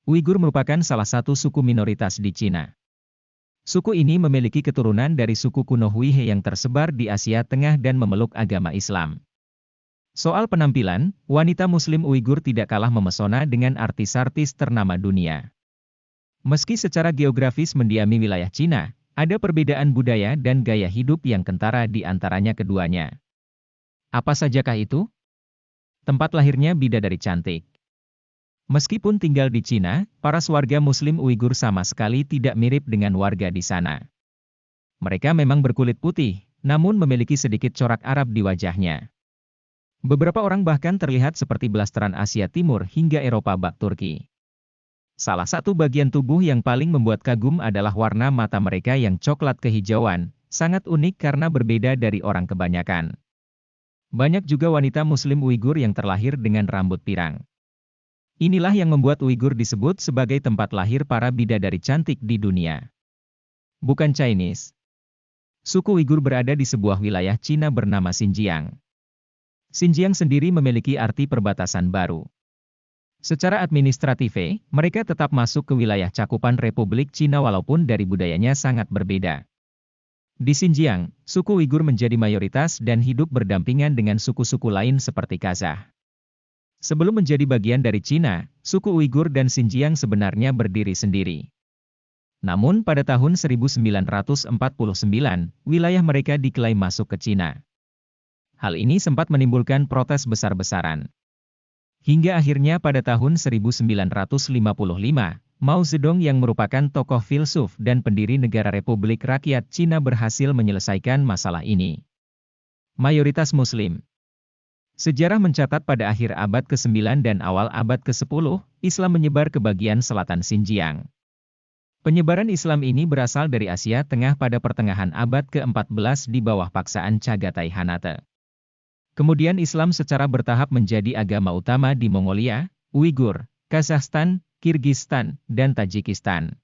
Uighur merupakan salah satu suku minoritas di Cina. Suku ini memiliki keturunan dari suku kuno Hui He yang tersebar di Asia Tengah dan memeluk agama Islam. Soal penampilan, wanita Muslim Uighur tidak kalah memesona dengan artis-artis ternama dunia. Meski secara geografis mendiami wilayah Cina, ada perbedaan budaya dan gaya hidup yang kentara di antaranya keduanya. Apa sajakah itu? Tempat lahirnya bidadari cantik. Meskipun tinggal di Cina, para warga Muslim Uighur sama sekali tidak mirip dengan warga di sana. Mereka memang berkulit putih, namun memiliki sedikit corak Arab di wajahnya. Beberapa orang bahkan terlihat seperti blasteran Asia Timur hingga Eropa bak Turki. Salah satu bagian tubuh yang paling membuat kagum adalah warna mata mereka yang coklat kehijauan, sangat unik karena berbeda dari orang kebanyakan. Banyak juga wanita Muslim Uighur yang terlahir dengan rambut pirang. Inilah yang membuat Uighur disebut sebagai tempat lahir para bidadari cantik di dunia. Bukan Chinese. Suku Uighur berada di sebuah wilayah Cina bernama Xinjiang. Xinjiang sendiri memiliki arti perbatasan baru. Secara administratif, mereka tetap masuk ke wilayah cakupan Republik Cina walaupun dari budayanya sangat berbeda. Di Xinjiang, suku Uighur menjadi mayoritas dan hidup berdampingan dengan suku-suku lain seperti Kazakh. Sebelum menjadi bagian dari Cina, suku Uighur dan Xinjiang sebenarnya berdiri sendiri. Namun pada tahun 1949, wilayah mereka diklaim masuk ke Cina. Hal ini sempat menimbulkan protes besar-besaran. Hingga akhirnya pada tahun 1955, Mao Zedong yang merupakan tokoh filsuf dan pendiri Negara Republik Rakyat Cina berhasil menyelesaikan masalah ini. Mayoritas Muslim. Sejarah mencatat pada akhir abad ke-9 dan awal abad ke-10, Islam menyebar ke bagian selatan Xinjiang. Penyebaran Islam ini berasal dari Asia Tengah pada pertengahan abad ke-14 di bawah paksaan Chagatai Hanate. Kemudian Islam secara bertahap menjadi agama utama di Mongolia, Uighur, Kazakhstan, Kirgistan, dan Tajikistan.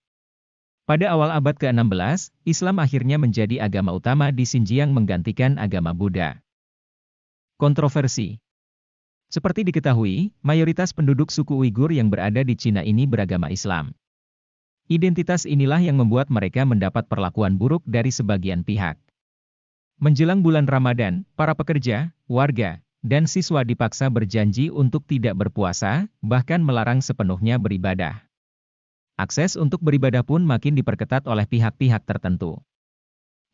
Pada awal abad ke-16, Islam akhirnya menjadi agama utama di Xinjiang menggantikan agama Buddha. Kontroversi. Seperti diketahui, mayoritas penduduk suku Uighur yang berada di Cina ini beragama Islam. Identitas inilah yang membuat mereka mendapat perlakuan buruk dari sebagian pihak. Menjelang bulan Ramadan, para pekerja, warga, dan siswa dipaksa berjanji untuk tidak berpuasa, bahkan melarang sepenuhnya beribadah. Akses untuk beribadah pun makin diperketat oleh pihak-pihak tertentu.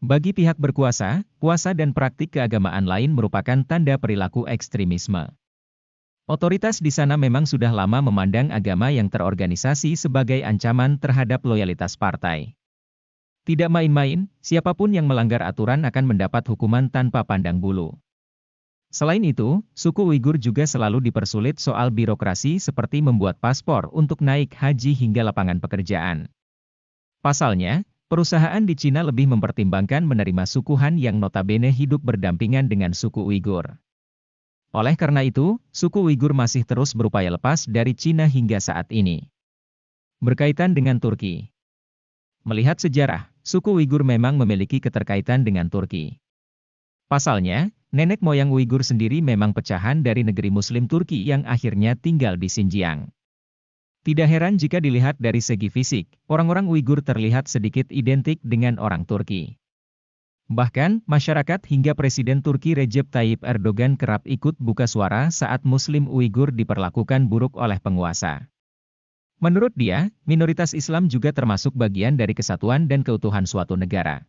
Bagi pihak berkuasa, puasa dan praktik keagamaan lain merupakan tanda perilaku ekstremisme. Otoritas di sana memang sudah lama memandang agama yang terorganisasi sebagai ancaman terhadap loyalitas partai. Tidak main-main, siapapun yang melanggar aturan akan mendapat hukuman tanpa pandang bulu. Selain itu, suku Uighur juga selalu dipersulit soal birokrasi seperti membuat paspor untuk naik haji hingga lapangan pekerjaan. Pasalnya, perusahaan di Cina lebih mempertimbangkan menerima suku Han yang notabene hidup berdampingan dengan suku Uighur. Oleh karena itu, suku Uighur masih terus berupaya lepas dari Cina hingga saat ini. Berkaitan dengan Turki. Melihat sejarah, suku Uighur memang memiliki keterkaitan dengan Turki. Pasalnya, nenek moyang Uighur sendiri memang pecahan dari negeri Muslim Turki yang akhirnya tinggal di Xinjiang. Tidak heran jika dilihat dari segi fisik, orang-orang Uighur terlihat sedikit identik dengan orang Turki. Bahkan, masyarakat hingga Presiden Turki Recep Tayyip Erdogan kerap ikut buka suara saat Muslim Uighur diperlakukan buruk oleh penguasa. Menurut dia, minoritas Islam juga termasuk bagian dari kesatuan dan keutuhan suatu negara.